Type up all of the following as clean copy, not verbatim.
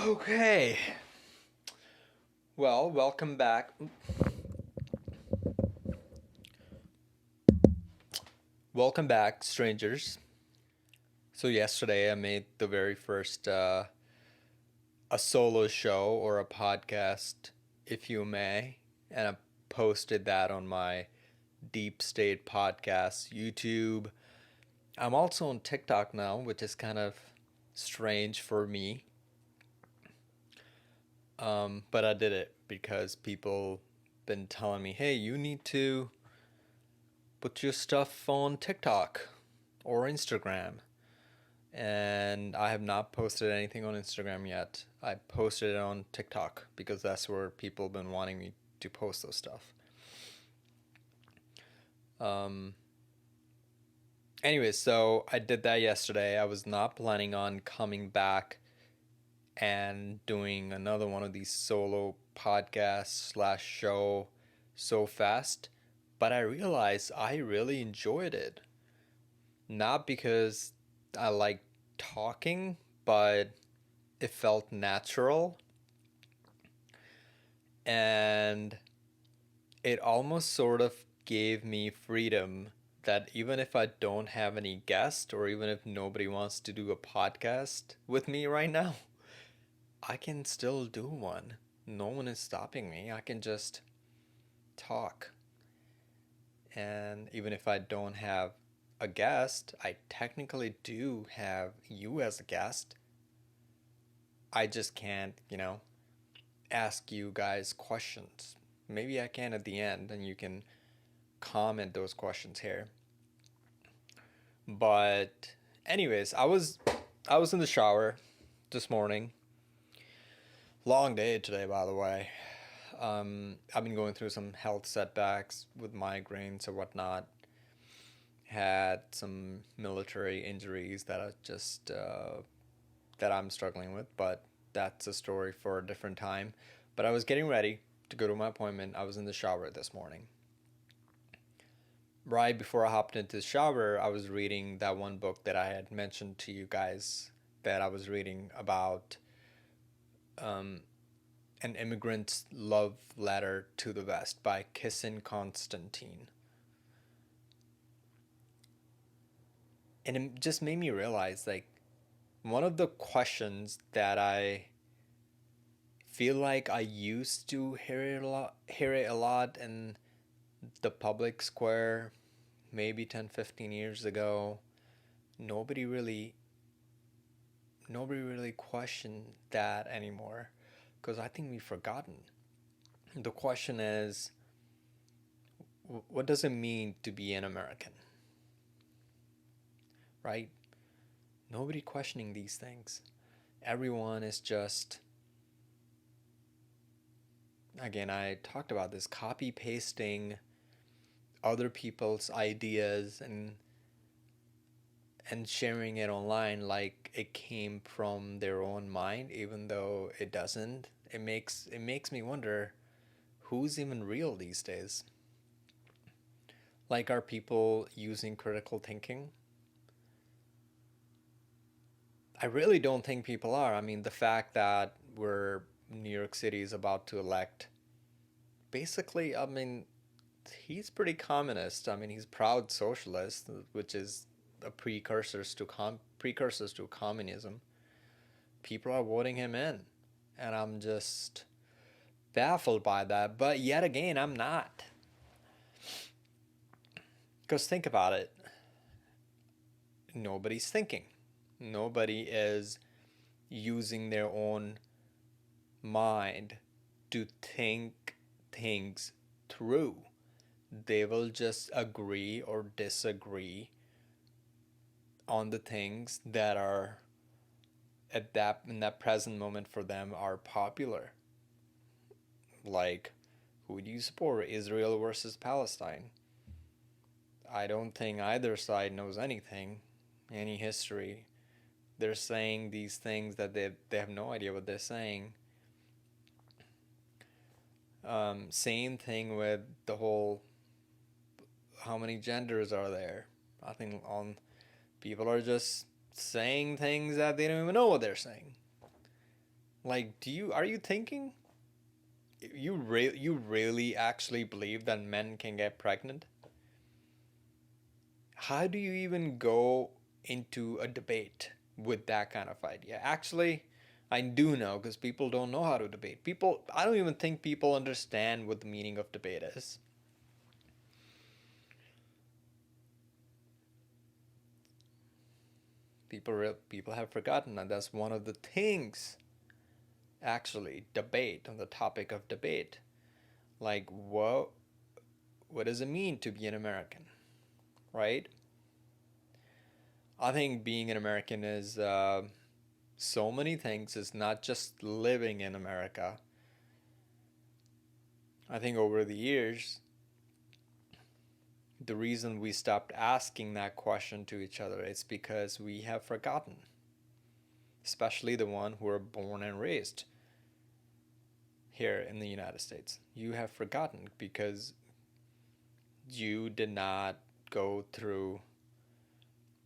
Okay. Well, welcome back. Welcome back, strangers. So yesterday I made the very first a solo show or a podcast, if you may, and I posted that on my Deep State podcast YouTube. I'm also on TikTok now, which is kind of strange for me. But I did it because people been telling me, "Hey, you need to put your stuff on TikTok or Instagram." And I have not posted anything on Instagram yet. I posted it on TikTok because that's where people have been wanting me to post those stuff. Um, Anyways, so I did that yesterday. I was not planning on coming back and doing another one of these solo podcasts slash show so fast, but I realized I really enjoyed it. Not because I like talking, but it felt natural and it almost sort of gave me freedom that even if I don't have any guest or even if nobody wants to do a podcast with me right now, I can still do one. No one is stopping me. I can just talk. And even if I don't have a guest, I technically do have you as a guest. I just can't, ask you guys questions. Maybe I can at the end and you can comment those questions here. But anyways, I was in the shower this morning. Long day today, by the way. I've been going through some health setbacks with migraines or whatnot. Had some military injuries that I just that I'm struggling with, but that's a story for a different time. But I was getting ready to go to my appointment. I was in the shower this morning. Right before I hopped into the shower, I was reading that one book that I had mentioned to you guys that I was reading about um, an immigrant's love letter to the West by Kissin Constantine. And it just made me realize like one of the questions that I feel like I used to hear it a lot in the public square maybe 10, 15 years ago. Nobody really nobody really questioned that anymore because I think we've forgotten. The question is, what does it mean to be an American? Right? Nobody questioning these things. Everyone is just, again, I talked about this, copy pasting other people's ideas and sharing it online like it came from their own mind, even though it doesn't. It makes me wonder who's even real these days. Like, are people using critical thinking? I really don't think people are. I mean, the fact that New York City is about to elect, basically, I mean, he's pretty communist. I mean, he's proud socialist, which is a precursors to communism. People are voting him in, and I'm just baffled by that. But yet again, I'm not. Because think about it. Nobody's thinking. Nobody is using their own mind to think things through. They will just agree or disagree on the things that are at that in that present moment for them are popular. Like, who do you support? Israel versus Palestine. I don't think either side knows anything, any history. They're saying these things that they have no idea what they're saying. Same thing with the whole how many genders are there. I think on people are just saying things that they don't even know what they're saying. Like, are you thinking you really actually believe that men can get pregnant? How do you even go into a debate with that kind of idea? Actually, I do know because people don't know how to debate. I don't even think people understand what the meaning of debate is. People have forgotten, and that's one of the things. Actually, debate on the topic of debate, like what does it mean to be an American, right? I think being an American is so many things. It's not just living in America. I think over the years, the reason we stopped asking that question to each other is because we have forgotten, especially the one who are born and raised here in the United States. You have forgotten because you did not go through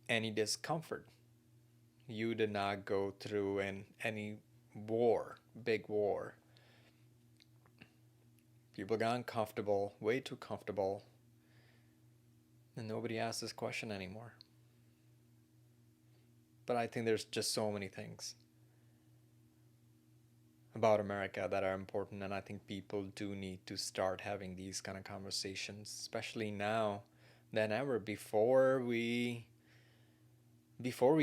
any discomfort. You did not go through any war, big war. People got uncomfortable, way too comfortable, and nobody asks this question anymore. But I think there's just so many things about America that are important, and I think people do need to start having these kind of conversations, especially now than ever. Before we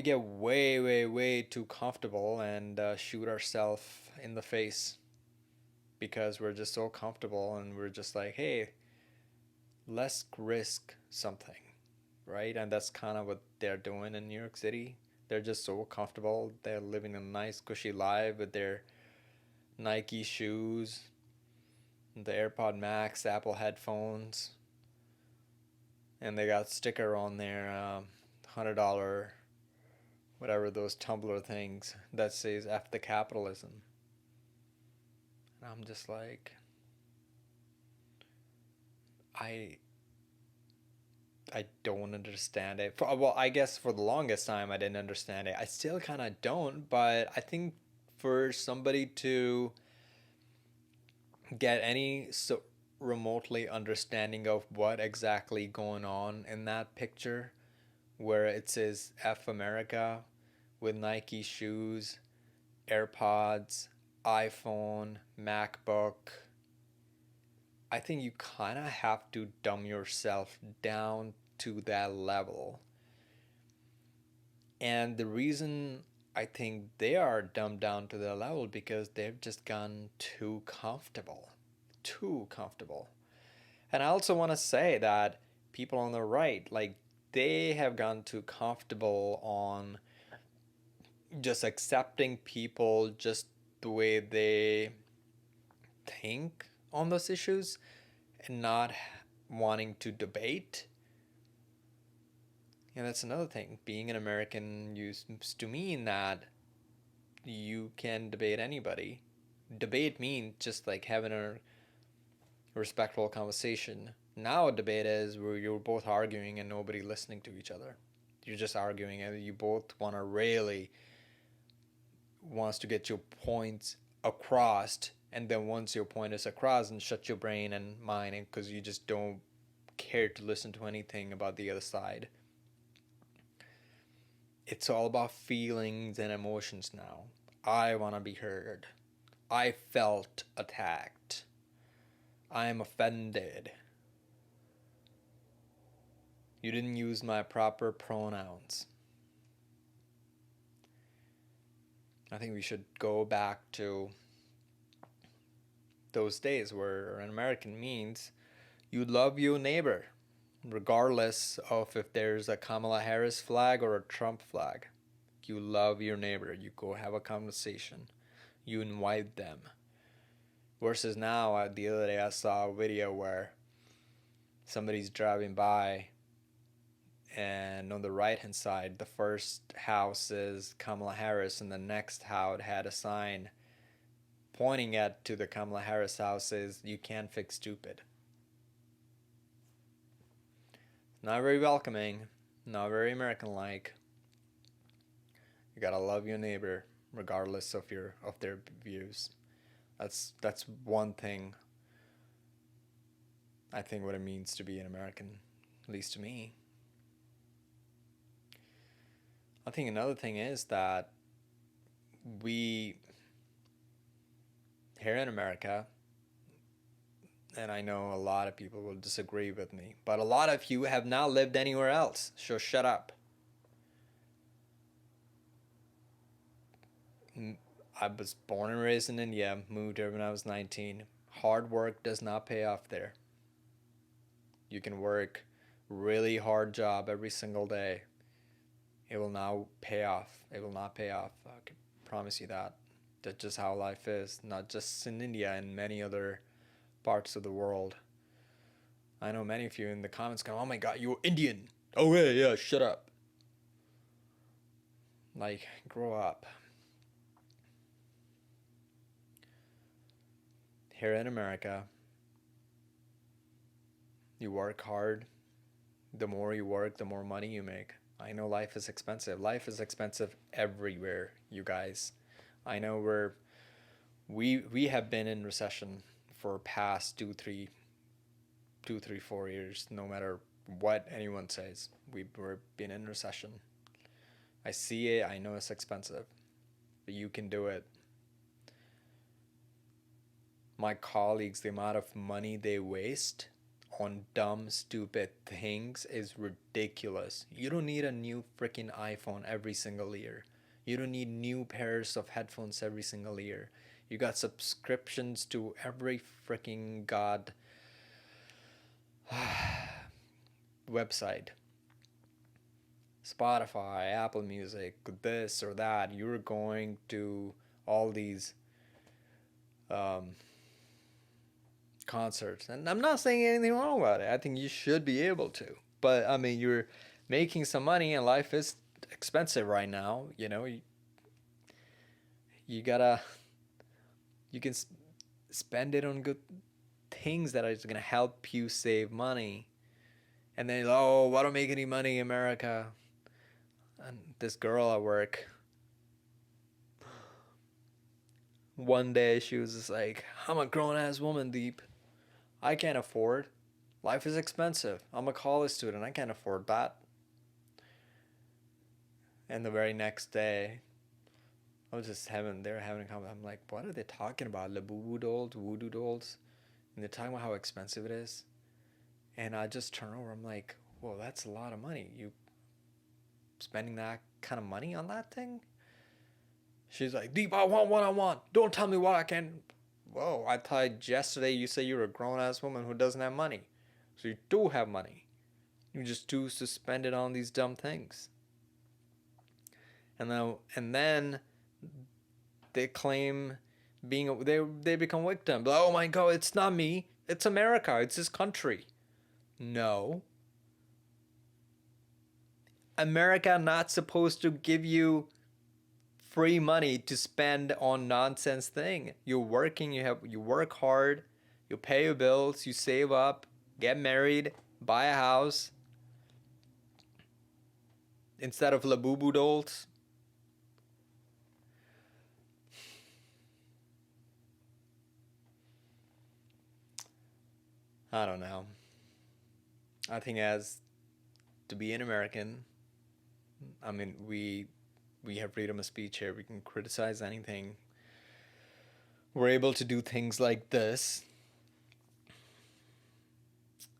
get way, way, way too comfortable and shoot ourselves in the face because we're just so comfortable and we're just like, hey, let's risk something, right? And that's kind of what they're doing in New York City. They're just so comfortable. They're living a nice, cushy life with their Nike shoes, the AirPod Max, Apple headphones, and they got sticker on their $100 whatever those Tumblr things that says F the capitalism. And I'm just like, I I don't understand it. Well, I guess for the longest time I didn't understand it. I still kind of don't, but I think for somebody to get any remotely understanding of what exactly going on in that picture where it says F America with Nike shoes, AirPods, iPhone, MacBook, I think you kind of have to dumb yourself down to that level. And the reason I think they are dumbed down to that level because they've just gotten too comfortable. Too comfortable. And I also want to say that people on the right, like, they have gotten too comfortable on just accepting people just the way they think on those issues and not wanting to debate. And that's another thing. Being an American used to mean that you can debate anybody. Debate means just like having a respectful conversation. Now a debate is where you're both arguing and nobody listening to each other. You're just arguing and you both wants to get your points across, and then once your point is across, and shut your brain and mind because you just don't care to listen to anything about the other side. It's all about feelings and emotions now. I want to be heard. I felt attacked. I am offended. You didn't use my proper pronouns. I think we should go back to those days where an American means you love your neighbor, regardless of if there's a Kamala Harris flag or a Trump flag. You love your neighbor. You go have a conversation. You invite them. Versus now, the other day I saw a video where somebody's driving by, and on the right hand side, the first house is Kamala Harris, and the next house had a sign pointing at to the Kamala Harris house is "You can't fix stupid." Not very welcoming, not very American-like. You gotta love your neighbor. regardless of their views. That's one thing I think what it means to be an American, at least to me. I think another thing is that we here in America, and I know a lot of people will disagree with me, but a lot of you have not lived anywhere else, so shut up. I was born and raised in India, moved here when I was 19. Hard work does not pay off there. You can work really hard job every single day. It will not pay off. It will not pay off. I can promise you that. That's just how life is, not just in India, in many other parts of the world. I know many of you in the comments go, "Oh my God, you're Indian." Oh yeah, yeah, shut up. Like, grow up. Here in America, you work hard. The more you work, the more money you make. I know life is expensive. Life is expensive everywhere, you guys. I know we have been in recession for past 4 years. No matter what anyone says, we've been in recession. I see it. I know it's expensive, but you can do it. My colleagues, the amount of money they waste on dumb, stupid things is ridiculous. You don't need a new freaking iPhone every single year. You don't need new pairs of headphones every single year. You got subscriptions to every freaking god website. Spotify, Apple Music, this or that. You're going to all these concerts. And I'm not saying anything wrong about it. I think you should be able to. But I mean, you're making some money and life is expensive right now. You gotta, you can spend it on good things that are going to help you save money. And then, oh, I don't make any money in America. And this girl at work, one day she was just like, I'm a grown ass woman, Deep. I can't afford. Life is expensive. I'm a college student. I can't afford that. And the very next day, they were having a conversation. I'm like, what are they talking about? Labubu dolls, voodoo dolls? And they're talking about how expensive it is. And I just turn over. I'm like, whoa, that's a lot of money. You spending that kind of money on that thing? She's like, Deep, I want what I want. Don't tell me what I can. Whoa, I thought yesterday you said you're a grown ass woman who doesn't have money. So you do have money. You just choose to spend it on these dumb things. And then they claim they become victims. Oh my God, it's not me. It's America. It's this country. No. America not supposed to give you free money to spend on nonsense thing. You're working, you work hard, you pay your bills, you save up, get married, buy a house. Instead of Labubu dolls. I don't know. I think as to be an American, I mean we have freedom of speech here. We can criticize anything. We're able to do things like this.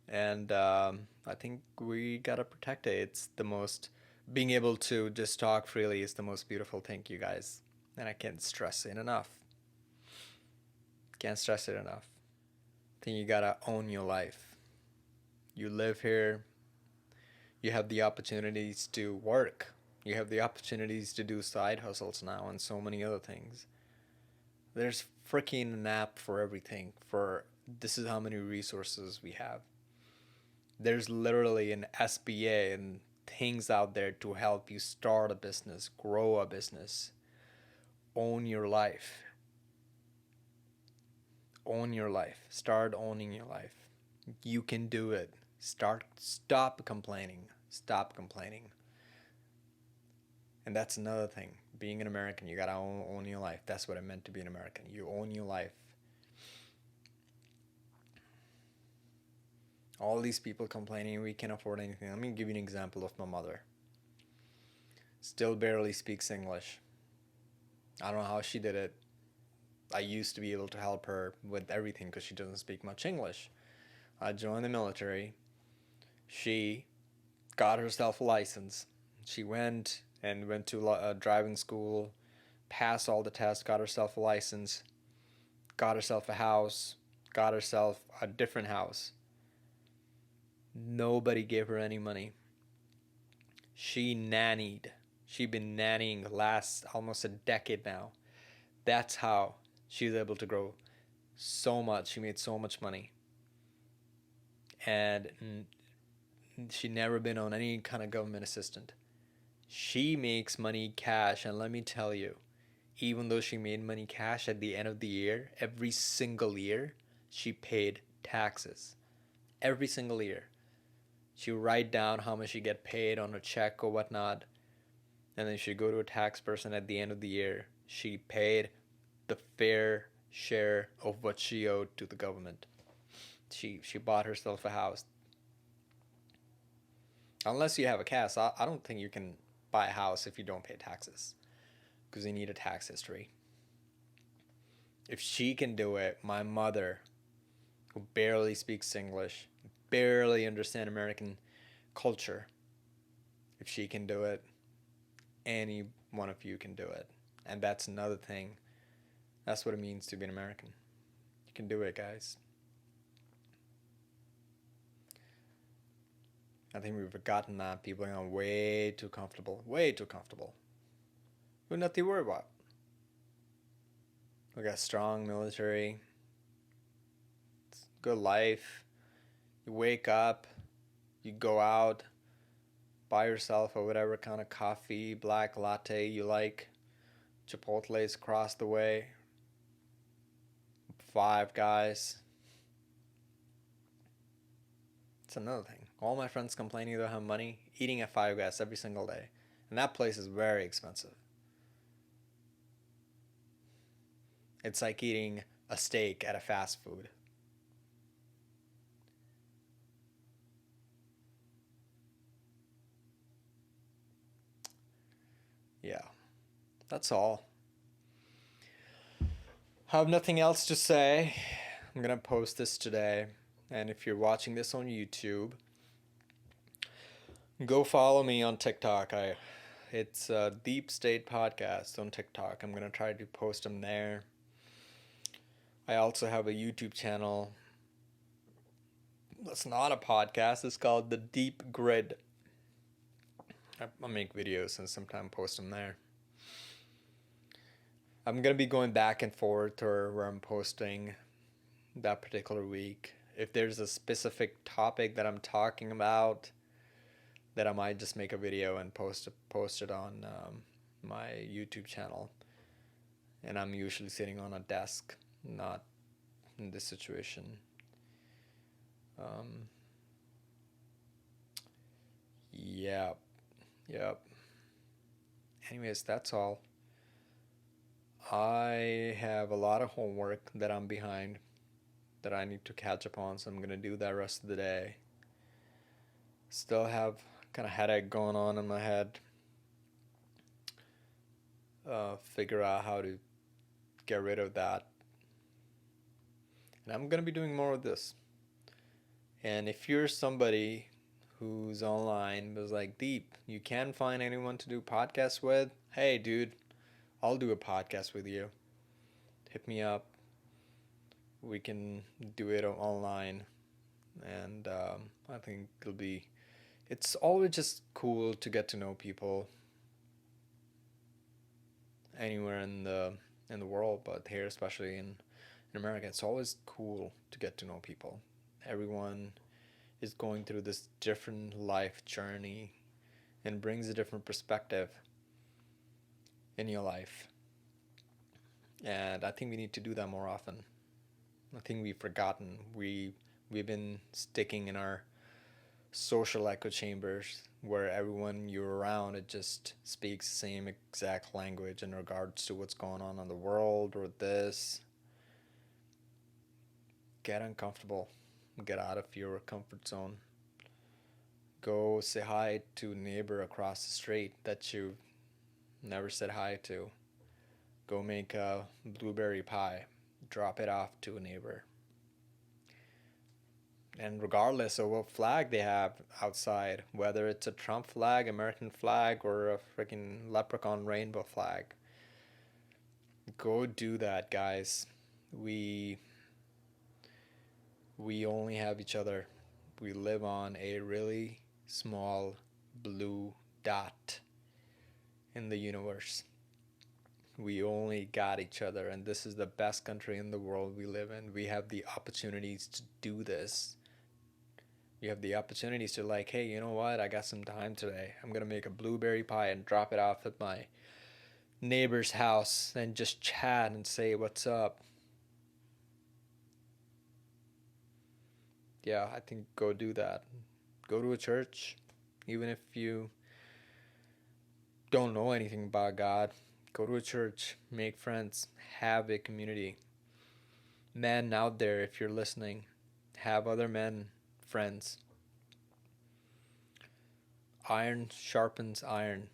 And I think we gotta protect it. It's the most, being able to just talk freely is the most beautiful thing, you guys. And I can't stress it enough. Can't stress it enough. I think you gotta own your life. You live here. You have the opportunities to work. You have the opportunities to do side hustles now and so many other things. There's freaking an app for everything. For this is how many resources we have. There's literally an SBA and things out there to help you start a business, grow a business, own your life. Own your life. Start owning your life. You can do it. Stop complaining. Stop complaining. And that's another thing. being an American, you gotta own your life. That's what it meant to be an American. You own your life. All these people complaining we can't afford anything. Let me give you an example of my mother. Still barely speaks English. I don't know how she did it. I used to be able to help her with everything because she doesn't speak much English. I joined the military. She got herself a license. She went to driving school, passed all the tests, got herself a license, got herself a house, got herself a different house. Nobody gave her any money. She nannied. She's been nannying the last almost a decade now. That's how she was able to grow so much. She made so much money. And she never been on any kind of government assistance. She makes money cash, and let me tell you, even though she made money cash at the end of the year, every single year, she paid taxes. Every single year. She would write down how much she get paid on a check or whatnot, and then she'd go to a tax person at the end of the year. She paid the fair share of what she owed to the government. She bought herself a house. Unless you have a cash, I don't think you can buy a house if you don't pay taxes, because you need a tax history. If she can do it, my mother, who barely speaks English, barely understands American culture, if she can do it, any one of you can do it. And that's another thing. That's what it means to be an American. You can do it, guys. I think we've forgotten that. People are way too comfortable. Way too comfortable. We've nothing to worry about. We got a strong military. It's good life. You wake up. You go out. Buy yourself a whatever kind of coffee, black latte you like. Chipotle's across the way. Five Guys. It's another thing. All my friends complaining they don't have money, eating at Five Guys every single day. And that place is very expensive. It's like eating a steak at a fast food. Yeah, that's all. I have nothing else to say. I'm going to post this today. And if you're watching this on YouTube, go follow me on TikTok. It's a Deep State Podcast on TikTok. I'm going to try to post them there. I also have a YouTube channel. It's not a podcast. It's called The Deep Grid. I make videos and sometimes post them there. I'm going to be going back and forth or where I'm posting that particular week. If there's a specific topic that I'm talking about, that I might just make a video and post it on my YouTube channel. And I'm usually sitting on a desk, not in this situation. Yep. Anyways, that's all. I have a lot of homework that I'm behind that I need to catch up on, so I'm going to do that rest of the day. Still have kind of headache going on in my head. Figure out how to get rid of that. And I'm going to be doing more of this. And if you're somebody who's online but is like, Deep, you can't find anyone to do podcasts with, hey dude, I'll do a podcast with you. Hit me up. We can do it online. And I think it's always just cool to get to know people anywhere in the world, but here, especially in America, it's always cool to get to know people. Everyone is going through this different life journey and brings a different perspective in your life. And I think we need to do that more often. I think we've forgotten. We've been sticking in our social echo chambers where everyone you're around, it just speaks the same exact language in regards to what's going on in the world or this. Get uncomfortable. Get out of your comfort zone. Go say hi to a neighbor across the street that you never said hi to. Go make a blueberry pie. Drop it off to a neighbor. And regardless of what flag they have outside, whether it's a Trump flag, American flag, or a freaking leprechaun rainbow flag, go do that, guys. We we only have each other. We live on a really small blue dot in the universe. We only got each other, and this is the best country in the world we live in. We have the opportunities to do this. You have the opportunities to, like, hey, you know what? I got some time today. I'm going to make a blueberry pie and drop it off at my neighbor's house and just chat and say what's up. Yeah, I think go do that. Go to a church, even if you don't know anything about God. Go to a church, make friends, have a community. Men out there, if you're listening, have other men friends. Iron sharpens iron.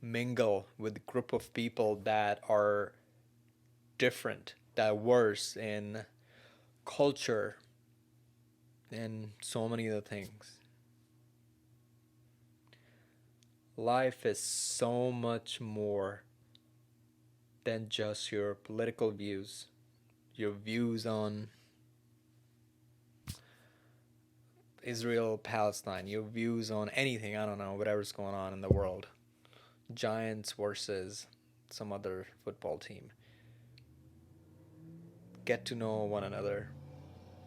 Mingle with a group of people that are different, that are worse in culture and so many other things. Life is so much more than just your political views, your views on Israel, Palestine, your views on anything, I don't know, whatever's going on in the world. Giants versus some other football team. Get to know one another.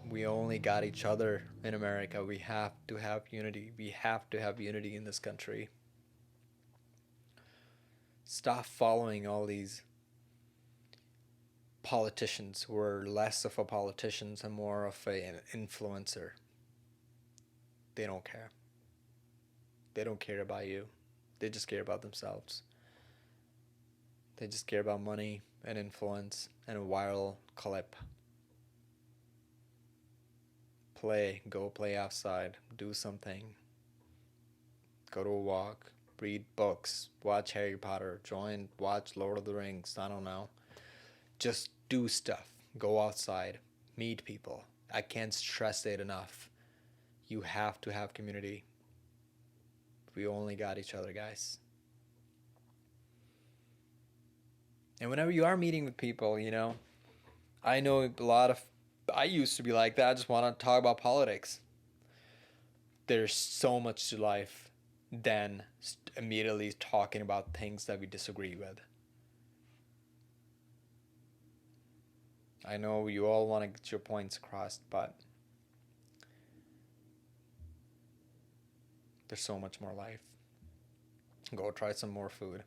We only got each other in America. We have to have unity. We have to have unity in this country. Stop following all these politicians who are less of a politician and more of an influencer. They don't care. They don't care about you. They just care about themselves. They just care about money and influence and a viral clip. Go play outside, do something. Go to a walk, read books, watch Harry Potter, watch Lord of the Rings, I don't know. Just do stuff. Go outside, meet people. I can't stress it enough. You have to have community. We only got each other, guys. And whenever you are meeting with people, I know I used to be like that. I just want to talk about politics. There's so much to life than immediately talking about things that we disagree with. I know you all want to get your points across, but there's so much more life. Go try some more food.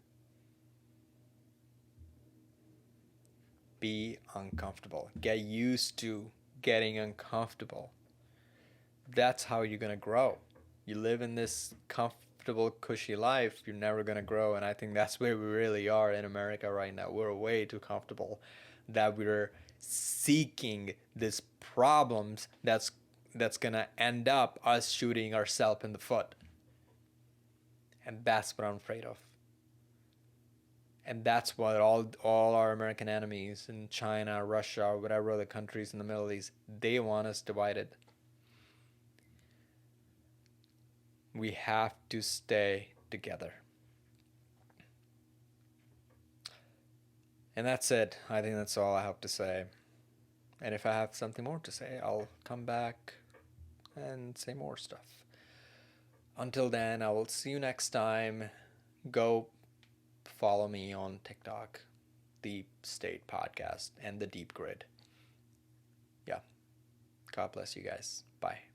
Be uncomfortable. Get used to getting uncomfortable. That's how you're going to grow. You live in this comfortable, cushy life, you're never going to grow. And I think that's where we really are in America right now. We're way too comfortable that we're seeking these problems that's going to end up us shooting ourselves in the foot. And that's what I'm afraid of. And that's what all our American enemies in China, Russia, or whatever other countries in the Middle East, they want us divided. We have to stay together. And that's it. I think that's all I have to say. And if I have something more to say, I'll come back and say more stuff. Until then, I will see you next time. Go follow me on TikTok, Deep State Podcast, and the Deep Grid. Yeah. God bless you guys. Bye.